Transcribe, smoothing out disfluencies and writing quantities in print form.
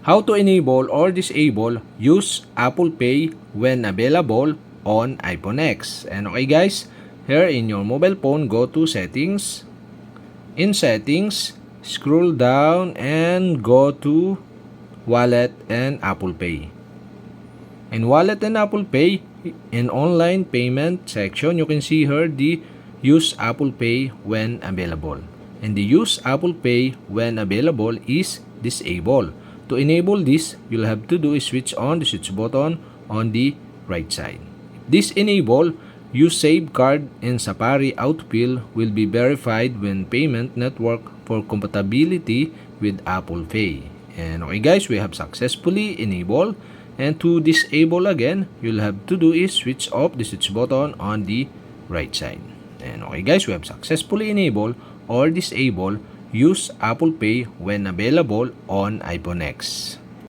How to enable or disable use Apple Pay when available on iPhone X. And okay guys, here in your mobile phone, go to settings. In settings, scroll down and go to wallet and Apple Pay. In wallet and Apple Pay, in online payment section, you can see here the use Apple Pay when available. And the use Apple Pay when available is disable. To enable this, you'll have to do is switch on the switch button on the right side. If this enable, use save card and Safari autofill will be verified when payment network for compatibility with Apple Pay. And okay guys, we have successfully enabled. And to disable again, you'll have to do is switch off the switch button on the right side. And okay guys, we have successfully enabled or disable use Apple Pay when available on iPhone X.